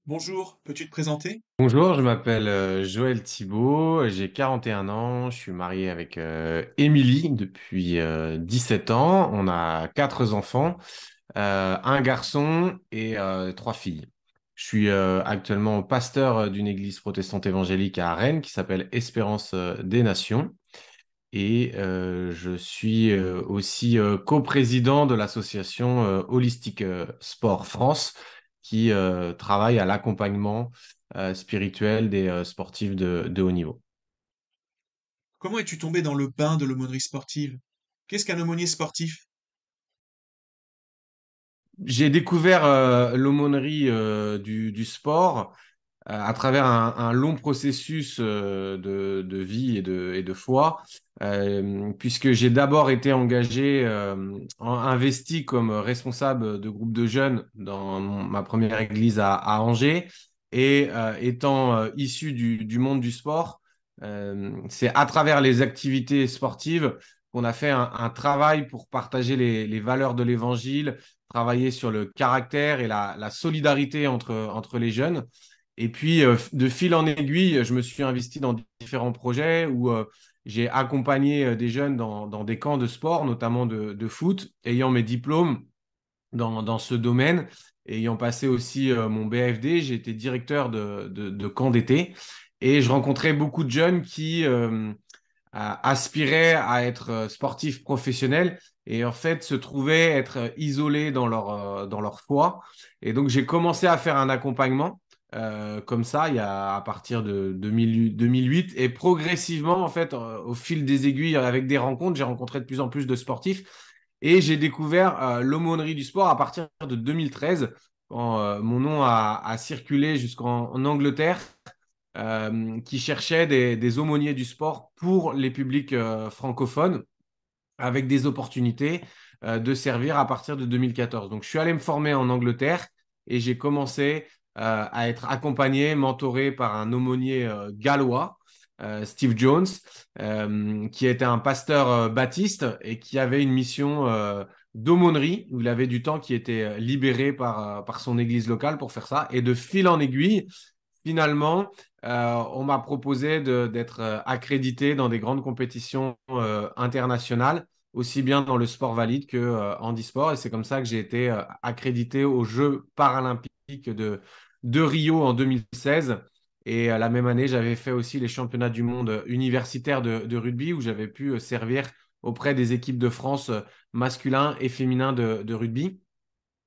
Bonjour, peux-tu te présenter? Bonjour, je m'appelle Joël Thibault, j'ai 41 ans, je suis marié avec Émilie depuis 17 ans. On a quatre enfants, un garçon et trois filles. Je suis actuellement pasteur d'une église protestante évangélique à Rennes qui s'appelle Espérance des Nations et je suis aussi coprésident de l'association Holistique Sport France qui travaille à l'accompagnement spirituel des sportifs de haut niveau. Comment es-tu tombé dans le bain de l'aumônerie sportive? Qu'est-ce qu'un aumônier sportif? J'ai découvert l'aumônerie du sport à travers un long processus de vie et de foi, puisque j'ai d'abord été engagé, investi comme responsable de groupe de jeunes dans ma première église à Angers, et étant issu du monde du sport, c'est à travers les activités sportives qu'on a fait un travail pour partager les valeurs de l'évangile, travailler sur le caractère et la solidarité entre les jeunes. Et puis, de fil en aiguille, je me suis investi dans différents projets où j'ai accompagné des jeunes dans des camps de sport, notamment de foot, ayant mes diplômes dans ce domaine, ayant passé aussi mon BFD, j'ai été directeur de camp d'été et je rencontrais beaucoup de jeunes qui aspiraient à être sportifs professionnels et en fait se trouvaient être isolés dans leur foi. Et donc j'ai commencé à faire un accompagnement comme ça, il y a à partir de 2008 et progressivement, en fait, au fil des aiguilles, avec des rencontres, j'ai rencontré de plus en plus de sportifs et j'ai découvert l'aumônerie du sport à partir de 2013 quand mon nom a circulé jusqu'en Angleterre qui cherchait des aumôniers du sport pour les publics francophones avec des opportunités de servir à partir de 2014. Donc, je suis allé me former en Angleterre et j'ai commencé à être accompagné, mentoré par un aumônier gallois, Steve Jones, qui était un pasteur baptiste et qui avait une mission d'aumônerie où il avait du temps qui était libéré par son église locale pour faire ça. Et de fil en aiguille, finalement, on m'a proposé d'être accrédité dans des grandes compétitions internationales, aussi bien dans le sport valide que handisport. Et c'est comme ça que j'ai été accrédité aux Jeux paralympiques de Rio en 2016. Et la même année, j'avais fait aussi les championnats du monde universitaires de rugby où j'avais pu servir auprès des équipes de France masculins et féminins de rugby.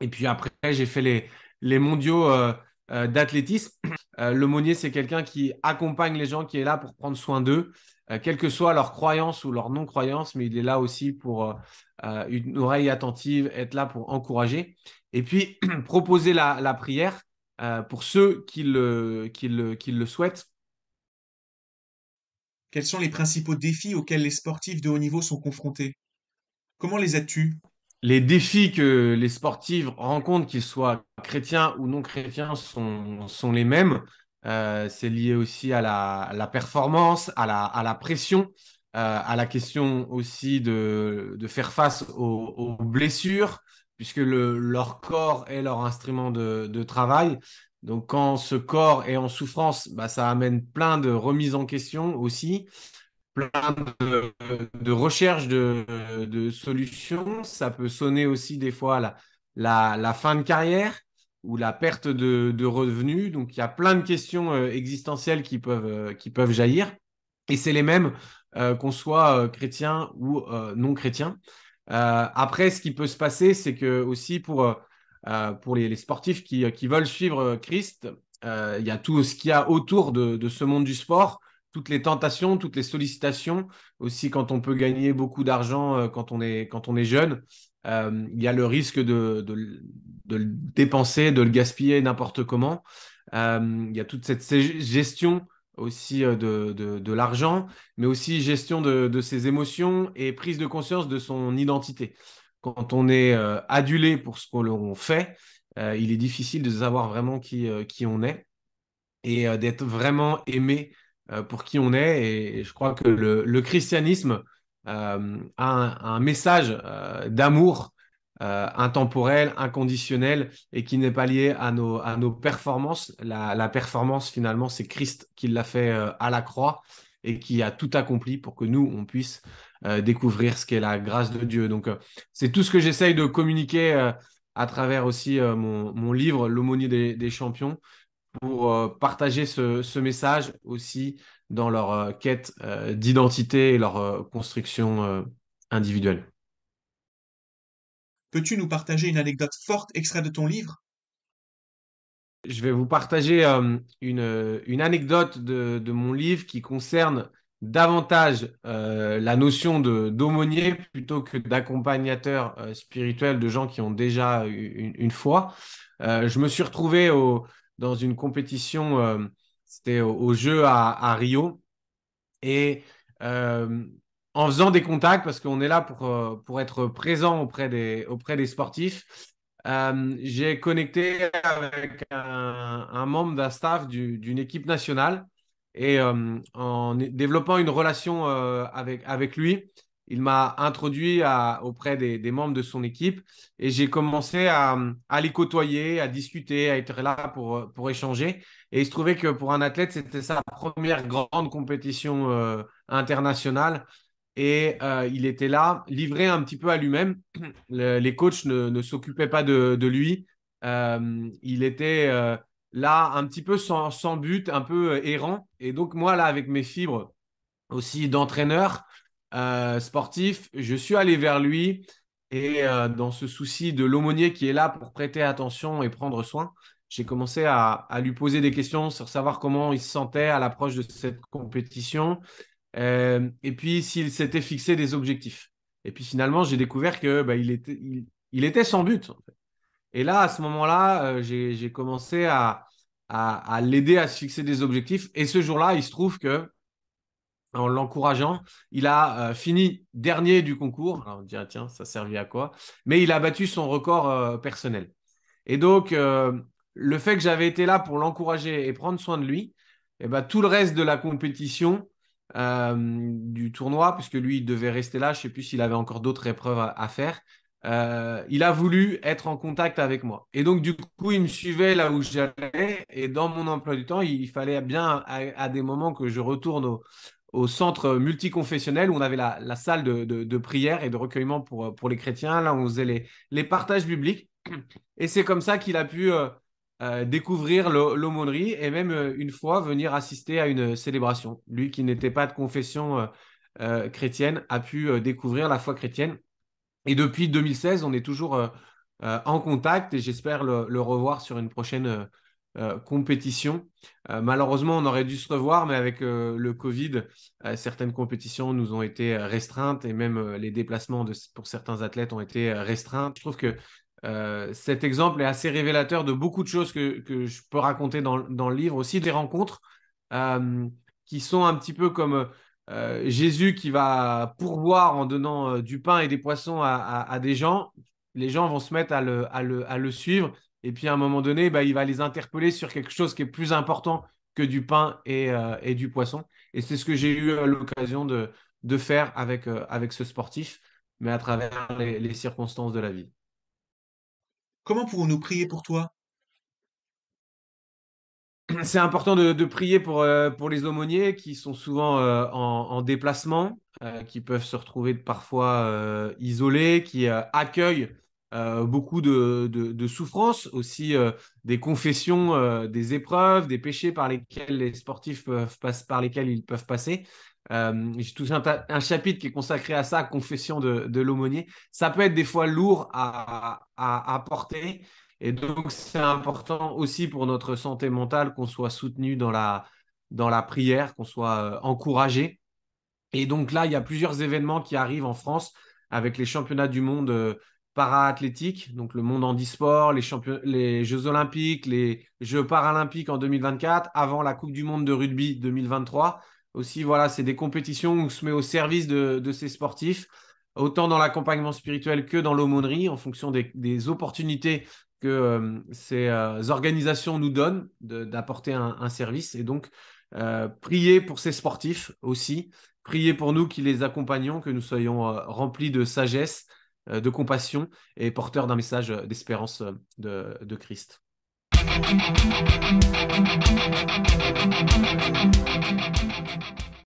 Et puis après, j'ai fait les mondiaux d'athlétisme. L'aumônier, c'est quelqu'un qui accompagne les gens, qui est là pour prendre soin d'eux, quelle que soit leur croyance ou leur non-croyance, mais il est là aussi pour une oreille attentive, être là pour encourager. Et puis, proposer la prière pour ceux qui le souhaitent. Quels sont les principaux défis auxquels les sportifs de haut niveau sont confrontés? Comment les as-tu? Les défis que les sportifs rencontrent, qu'ils soient chrétiens ou non chrétiens, sont les mêmes. C'est lié aussi à à la performance, à la pression, à la question aussi de faire face aux blessures, puisque leur corps est leur instrument de travail. Donc quand ce corps est en souffrance, bah, ça amène plein de remises en question aussi plein de recherches de solutions. Ça peut sonner aussi des fois la fin de carrière ou la perte de revenus. Donc, il y a plein de questions existentielles qui peuvent jaillir. Et c'est les mêmes qu'on soit chrétien ou non chrétien. Après, ce qui peut se passer, c'est que aussi pour les sportifs qui veulent suivre Christ, il y a tout ce qu'il y a autour de ce monde du sport toutes les tentations, toutes les sollicitations, aussi quand on peut gagner beaucoup d'argent quand on est jeune, il y a le risque de le dépenser, de le gaspiller n'importe comment. Il y a toute cette gestion aussi de l'argent, mais aussi gestion de ses émotions et prise de conscience de son identité. Quand on est adulé pour ce qu'on fait, il est difficile de savoir vraiment qui on est et d'être vraiment aimé pour qui on est. Et je crois que le christianisme a un message d'amour intemporel, inconditionnel et qui n'est pas lié à nos performances. La performance, finalement, c'est Christ qui l'a fait à la croix et qui a tout accompli pour que nous, on puisse découvrir ce qu'est la grâce de Dieu. Donc, c'est tout ce que j'essaye de communiquer à travers aussi mon livre, L'aumônier des champions, pour partager ce message aussi dans leur quête d'identité et leur construction individuelle. Peux-tu nous partager une anecdote forte extraite de ton livre? Je vais vous partager une anecdote de mon livre qui concerne davantage la notion d'aumônier plutôt que d'accompagnateur spirituel de gens qui ont déjà eu une foi. Je me suis retrouvé dans une compétition, c'était au jeu à Rio, et euh, en faisant des contacts, parce qu'on est là pour être présent auprès des sportifs, j'ai connecté avec un membre d'un staff d'une équipe nationale et en développant une relation avec lui, il m'a introduit auprès des membres de son équipe et j'ai commencé à les côtoyer, à discuter, à être là pour échanger. Et il se trouvait que pour un athlète, c'était sa première grande compétition internationale. Et il était là, livré un petit peu à lui-même. Les coachs ne s'occupaient pas de lui. Il était là un petit peu sans but, un peu errant. Et donc moi, là, avec mes fibres aussi d'entraîneur sportif, je suis allé vers lui. Et dans ce souci de l'aumônier qui est là pour prêter attention et prendre soin, j'ai commencé à lui poser des questions sur savoir comment il se sentait à l'approche de cette compétition, et puis s'il s'était fixé des objectifs. Et puis finalement, j'ai découvert que il était sans but. Et là, à ce moment-là, j'ai commencé à l'aider à se fixer des objectifs. Et ce jour-là, il se trouve que en l'encourageant, il a fini dernier du concours. Alors on dirait, tiens, ça servait à quoi? Mais il a battu son record personnel. Et donc, le fait que j'avais été là pour l'encourager et prendre soin de lui, et ben, tout le reste de la compétition, du tournoi, puisque lui, il devait rester là, je ne sais plus s'il avait encore d'autres épreuves à faire, il a voulu être en contact avec moi. Et donc, du coup, il me suivait là où j'allais. Et dans mon emploi du temps, il fallait bien à des moments que je retourne au centre multiconfessionnel où on avait la salle de prière et de recueillement pour les chrétiens. Là, on faisait les partages bibliques. Et c'est comme ça qu'il a pu découvrir l'aumônerie et même une fois venir assister à une célébration. Lui qui n'était pas de confession chrétienne a pu découvrir la foi chrétienne. Et depuis 2016, on est toujours en contact et j'espère le revoir sur une prochaine compétition. Malheureusement, on aurait dû se revoir, mais avec le Covid, certaines compétitions nous ont été restreintes et même les déplacements pour certains athlètes ont été restreints. Je trouve que cet exemple est assez révélateur de beaucoup de choses que je peux raconter dans le livre, aussi des rencontres euh, qui sont un petit peu comme Jésus qui va pourvoir en donnant du pain et des poissons à des gens. Les gens vont se mettre à le suivre et puis à un moment donné, bah, il va les interpeller sur quelque chose qui est plus important que du pain et du poisson. Et c'est ce que j'ai eu l'occasion de faire avec ce sportif, mais à travers les circonstances de la vie. Comment pourrons-nous prier pour toi? C'est important de prier pour les aumôniers qui sont souvent en déplacement, qui peuvent se retrouver parfois isolés, qui accueillent beaucoup de souffrances, aussi des confessions, des épreuves, des péchés par lesquels les sportifs par lesquels ils peuvent passer. J'ai tout un chapitre qui est consacré à ça, confession de l'aumônier. Ça peut être des fois lourd à porter. Et donc, c'est important aussi pour notre santé mentale qu'on soit soutenu dans la prière, qu'on soit encouragé. Et donc là, il y a plusieurs événements qui arrivent en France avec les championnats du monde para-athlétique, donc le monde handisport, les Jeux olympiques, les Jeux paralympiques en 2024, avant la Coupe du monde de rugby 2023. Aussi, voilà, c'est des compétitions où on se met au service de ces sportifs, autant dans l'accompagnement spirituel que dans l'aumônerie, en fonction des opportunités que ces organisations nous donnent d'apporter un service. Et donc, prier pour ces sportifs aussi. Priez pour nous qui les accompagnons, que nous soyons remplis de sagesse de compassion et porteur d'un message d'espérance de Christ.